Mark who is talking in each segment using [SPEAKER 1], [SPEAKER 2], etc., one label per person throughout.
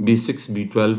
[SPEAKER 1] B6, B12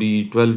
[SPEAKER 1] B12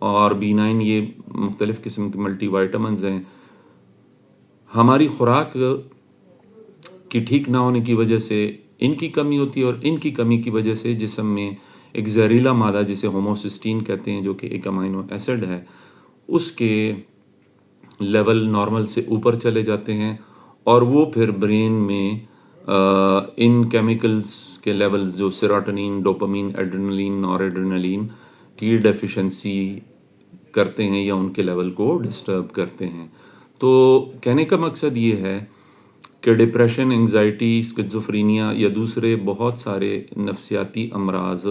[SPEAKER 1] اور B9 یہ مختلف قسم کے ملٹی وائٹامنز ہیں. ہماری خوراک کی ٹھیک نہ ہونے کی وجہ سے ان کی کمی ہوتی ہے، اور ان کی کمی کی وجہ سے جسم میں ایک زہریلا مادہ جسے ہوموسسٹین کہتے ہیں، جو کہ ایک امائنو ایسڈ ہے، اس کے لیول نارمل سے اوپر چلے جاتے ہیں، اور وہ پھر برین میں ان کیمیکلز کے لیولز جو سیروٹونین، ڈوپامین، ایڈرینلین، نور ایڈرینلین کی ڈیفیشنسی کرتے ہیں یا ان کے لیول کو ڈسٹرب کرتے ہیں. تو کہنے کا مقصد یہ ہے کہ ڈپریشن، انگزائٹی، اسکیزوفرینیا یا دوسرے بہت سارے نفسیاتی امراض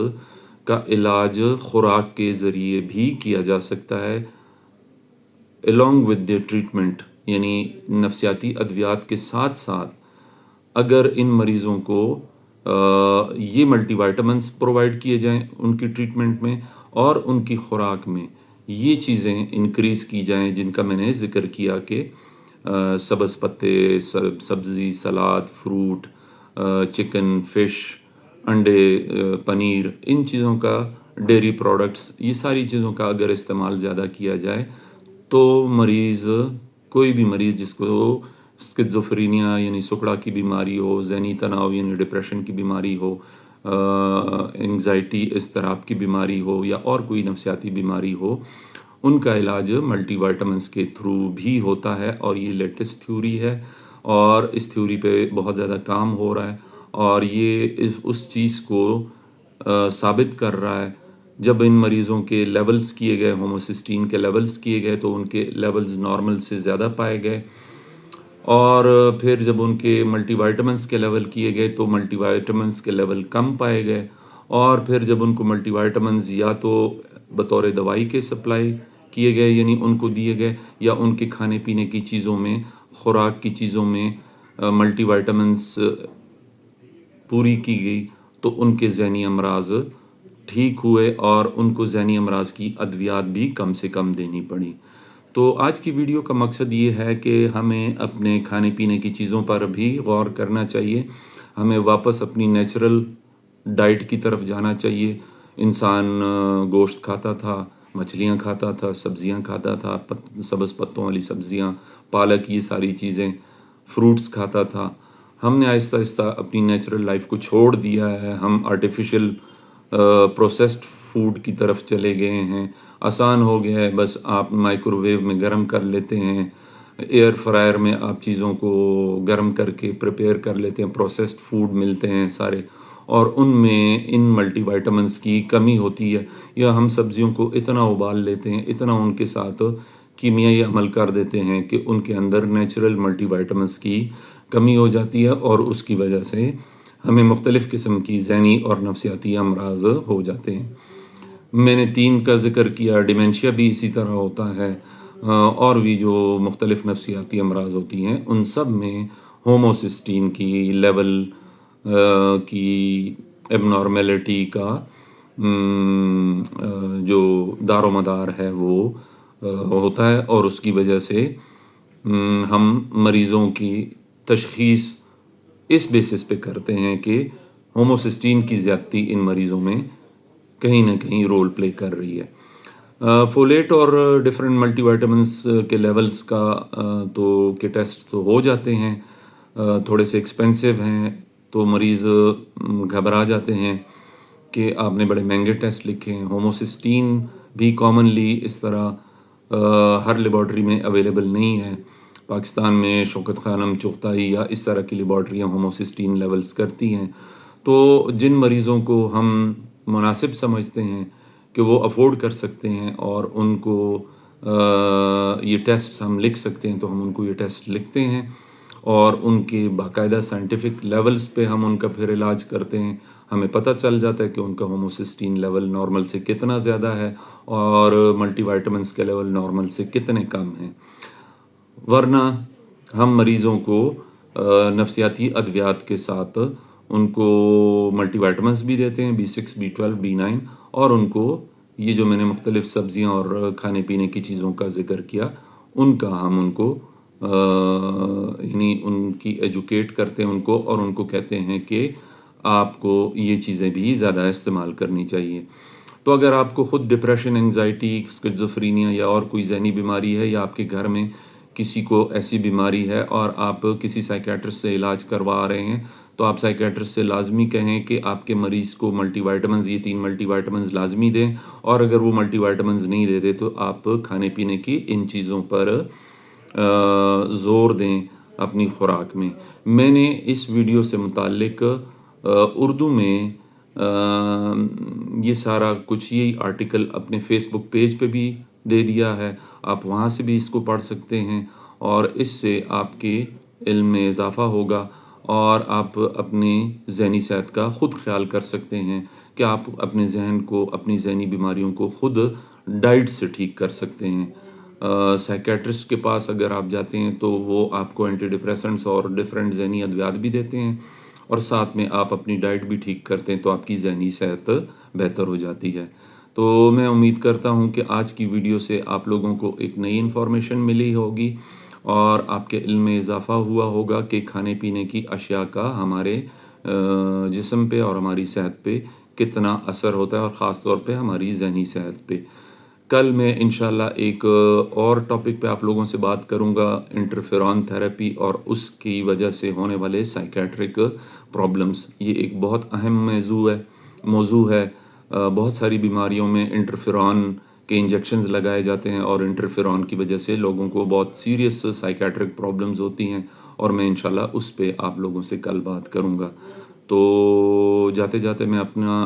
[SPEAKER 1] کا علاج خوراک کے ذریعے بھی کیا جا سکتا ہے along with the ٹریٹمنٹ، یعنی نفسیاتی ادویات کے ساتھ ساتھ اگر ان مریضوں کو یہ ملٹی وائٹامنس پرووائڈ کیے جائیں ان کی ٹریٹمنٹ میں، اور ان کی خوراک میں یہ چیزیں انکریز کی جائیں جن کا میں نے ذکر کیا کہ سبز پتے، سبزی، سلاد، فروٹ، چکن، فش، انڈے، پنیر، ان چیزوں کا، ڈیری پروڈکٹس، یہ ساری چیزوں کا اگر استعمال زیادہ کیا جائے تو مریض، کوئی بھی مریض جس کو اسکیزوفرینیا یعنی سکڑا کی بیماری ہو، ذہنی تناؤ یعنی ڈپریشن کی بیماری ہو، انگزائٹی، اضطراب کی بیماری ہو، یا اور کوئی نفسیاتی بیماری ہو، ان کا علاج ملٹی وائٹامنس کے تھرو بھی ہوتا ہے. اور یہ لیٹسٹ تھیوری ہے، اور اس تھیوری پہ بہت زیادہ کام ہو رہا ہے، اور یہ اس چیز کو ثابت کر رہا ہے. جب ان مریضوں کے لیولز کیے گئے، ہوموسسٹین کے لیولز کیے گئے تو ان کے لیولز نارمل سے زیادہ پائے گئے، اور پھر جب ان کے ملٹی وائٹامنس کے لیول کیے گئے تو ملٹی وائٹامنس کے لیول کم پائے گئے، اور پھر جب ان کو ملٹی وائٹامنز یا تو بطور دوائی کے سپلائی کیے گئے، یعنی ان کو دیے گئے، یا ان کے کھانے پینے کی چیزوں میں، خوراک کی چیزوں میں ملٹی وائٹامنس پوری کی گئی، تو ان کے ذہنی امراض ٹھیک ہوئے، اور ان کو ذہنی امراض کی ادویات بھی کم سے کم دینی پڑی. تو آج کی ویڈیو کا مقصد یہ ہے کہ ہمیں اپنے کھانے پینے کی چیزوں پر بھی غور کرنا چاہیے، ہمیں واپس اپنی نیچرل ڈائٹ کی طرف جانا چاہیے. انسان گوشت کھاتا تھا، مچھلیاں کھاتا تھا، سبزیاں کھاتا تھا، سبز پتوں والی سبزیاں، پالک، یہ ساری چیزیں، فروٹس کھاتا تھا. ہم نے آہستہ آہستہ اپنی نیچرل لائف کو چھوڑ دیا ہے، ہم آرٹیفیشل پروسیسڈ فوڈ کی طرف چلے گئے ہیں. آسان ہو گیا ہے، بس آپ مائکرو ویو میں گرم کر لیتے ہیں، ایئر فرائر میں آپ چیزوں کو گرم کر کے پریپیئر کر لیتے ہیں، پروسیسڈ فوڈ ملتے ہیں سارے، اور ان میں ان ملٹی وائٹامنس کی کمی ہوتی ہے. یا ہم سبزیوں کو اتنا ابال لیتے ہیں، اتنا ان کے ساتھ کیمیائی عمل کر دیتے ہیں کہ ان کے اندر نیچرل ملٹی وائٹامنس کی کمی ہو جاتی ہے، اور اس کی وجہ سے ہمیں مختلف قسم کی ذہنی اور نفسیاتی امراض ہو جاتے ہیں. میں نے 3 کا ذکر کیا، ڈیمنشیا بھی اسی طرح ہوتا ہے، اور بھی جو مختلف نفسیاتی امراض ہوتی ہیں ان سب میں ہوموسسٹین کی لیول کی ایب نارمیلٹی کا جو دار و مدار ہے وہ ہوتا ہے، اور اس کی وجہ سے ہم مریضوں کی تشخیص اس بیسس پہ کرتے ہیں کہ ہوموسسٹین کی زیادتی ان مریضوں میں کہیں نہ کہیں رول پلے کر رہی ہے. فولیٹ اور ڈیفرنٹ ملٹی وائٹامنس کے لیولز کا تو کے ٹیسٹ تو ہو جاتے ہیں، تھوڑے سے ایکسپینسو ہیں، تو مریض گھبرا جاتے ہیں کہ آپ نے بڑے مہنگے ٹیسٹ لکھے ہیں. ہوموسسٹین بھی کامنلی اس طرح ہر لیبارٹری میں اویلیبل نہیں ہے. پاکستان میں شوکت خانم، چغتائی یا اس طرح کی لیبارٹریاں ہوموسسٹین لیولز کرتی ہیں. تو جن مریضوں کو ہم مناسب سمجھتے ہیں کہ وہ افورڈ کر سکتے ہیں اور ان کو یہ ٹیسٹ ہم لکھ سکتے ہیں، تو ہم ان کو یہ ٹیسٹ لکھتے ہیں، اور ان کے باقاعدہ سائنٹیفک لیولز پہ ہم ان کا پھر علاج کرتے ہیں. ہمیں پتہ چل جاتا ہے کہ ان کا ہوموسسٹین لیول نارمل سے کتنا زیادہ ہے، اور ملٹی وائٹامنس کے لیول نارمل سے کتنے کم ہیں. ورنہ ہم مریضوں کو نفسیاتی ادویات کے ساتھ ان کو ملٹی وائٹامنس بھی دیتے ہیں، B6، B12، B9، اور ان کو یہ جو میں نے مختلف سبزیاں اور کھانے پینے کی چیزوں کا ذکر کیا ان کا ہم ان کو یعنی ان کی ایجوکیٹ کرتے ہیں ان کو، اور ان کو کہتے ہیں کہ آپ کو یہ چیزیں بھی زیادہ استعمال کرنی چاہیے. تو اگر آپ کو خود ڈپریشن، انگزائٹی، اسکیزوفرینیا یا اور کوئی ذہنی بیماری ہے، یا آپ کے گھر میں کسی کو ایسی بیماری ہے اور آپ کسی سائیکیٹرسٹ سے علاج کروا رہے ہیں، تو آپ سائیکیٹرسٹ سے لازمی کہیں کہ آپ کے مریض کو ملٹی وائٹامنز، یہ 3 ملٹی وائٹامنز لازمی دیں، اور اگر وہ ملٹی وائٹامنز نہیں دیتے تو آپ کھانے پینے کی ان چیزوں پر زور دیں اپنی خوراک میں۔ میں نے اس ویڈیو سے متعلق اردو میں یہ سارا کچھ، یہی آرٹیکل اپنے فیس بک پیج پہ بھی دے دیا ہے، آپ وہاں سے بھی اس کو پڑھ سکتے ہیں، اور اس سے آپ کے علم میں اضافہ ہوگا، اور آپ اپنی ذہنی صحت کا خود خیال کر سکتے ہیں کہ آپ اپنے ذہن کو، اپنی ذہنی بیماریوں کو خود ڈائٹ سے ٹھیک کر سکتے ہیں۔ سائیکیٹرسٹ کے پاس اگر آپ جاتے ہیں تو وہ آپ کو اینٹی ڈپریسنٹس اور ڈیفرنٹ ذہنی ادویات بھی دیتے ہیں، اور ساتھ میں آپ اپنی ڈائٹ بھی ٹھیک کرتے ہیں تو آپ کی ذہنی صحت بہتر ہو جاتی ہے۔ تو میں امید کرتا ہوں کہ آج کی ویڈیو سے آپ لوگوں کو ایک نئی انفارمیشن ملی ہوگی، اور آپ کے علم میں اضافہ ہوا ہوگا کہ کھانے پینے کی اشیاء کا ہمارے جسم پہ اور ہماری صحت پہ کتنا اثر ہوتا ہے، اور خاص طور پہ ہماری ذہنی صحت پہ۔ کل میں انشاءاللہ ایک اور ٹاپک پہ آپ لوگوں سے بات کروں گا، انٹرفیرون تھراپی اور اس کی وجہ سے ہونے والے سائیکیٹرک پرابلمز۔ یہ ایک بہت اہم موضوع ہے۔ بہت ساری بیماریوں میں انٹرفیرون کے انجیکشنز لگائے جاتے ہیں، اور انٹرفیرون کی وجہ سے لوگوں کو بہت سیریس سائیکیٹرک پرابلمز ہوتی ہیں، اور میں انشاءاللہ اس پہ آپ لوگوں سے کل بات کروں گا۔ تو جاتے جاتے میں اپنا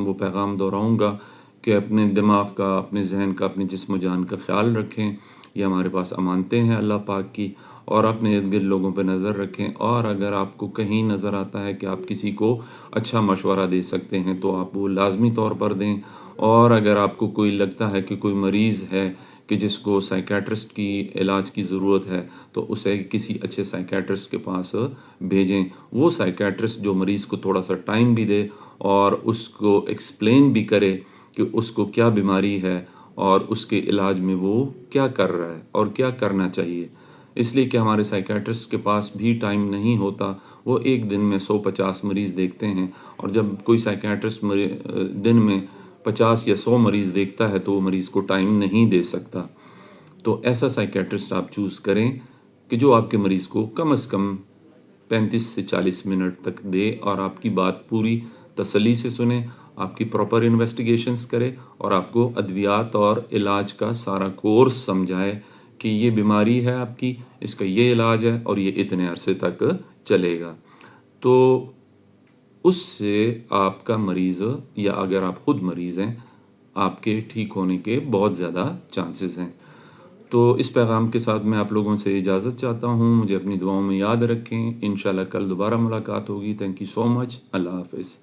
[SPEAKER 1] وہ پیغام دہراؤں گا کہ اپنے دماغ کا، اپنے ذہن کا، اپنے جسم و جان کا خیال رکھیں، یہ ہمارے پاس امانتیں ہیں اللہ پاک کی، اور اپنے ارد گرد لوگوں پہ نظر رکھیں، اور اگر آپ کو کہیں نظر آتا ہے کہ آپ کسی کو اچھا مشورہ دے سکتے ہیں تو آپ وہ لازمی طور پر دیں، اور اگر آپ کو کوئی لگتا ہے کہ کوئی مریض ہے کہ جس کو سائیکیٹرسٹ کی علاج کی ضرورت ہے تو اسے کسی اچھے سائیکیٹرسٹ کے پاس بھیجیں۔ وہ سائیکیٹرسٹ جو مریض کو تھوڑا سا ٹائم بھی دے اور اس کو ایکسپلین بھی کرے کہ اس کو کیا بیماری ہے اور اس کے علاج میں وہ کیا کر رہا ہے اور کیا کرنا چاہیے۔ اس لیے کہ ہمارے سائیکیٹرسٹ کے پاس بھی ٹائم نہیں ہوتا، وہ ایک دن میں 150 مریض دیکھتے ہیں، اور جب کوئی سائیکیٹرسٹ دن میں 50 یا 100 مریض دیکھتا ہے تو وہ مریض کو ٹائم نہیں دے سکتا۔ تو ایسا سائیکیٹرسٹ آپ چوز کریں کہ جو آپ کے مریض کو کم از کم 35 سے 40 منٹ تک دے، اور آپ کی بات پوری تسلی سے سنے، آپ کی پراپر انویسٹیگیشنز کرے، اور آپ کو ادویات اور علاج کا سارا کورس سمجھائے کہ یہ بیماری ہے آپ کی، اس کا یہ علاج ہے، اور یہ اتنے عرصے تک چلے گا۔ تو اس سے آپ کا مریض، یا اگر آپ خود مریض ہیں، آپ کے ٹھیک ہونے کے بہت زیادہ چانسز ہیں۔ تو اس پیغام کے ساتھ میں آپ لوگوں سے اجازت چاہتا ہوں، مجھے اپنی دعاؤں میں یاد رکھیں، انشاءاللہ کل دوبارہ ملاقات ہوگی۔ تھینک یو سو مچ، اللہ حافظ۔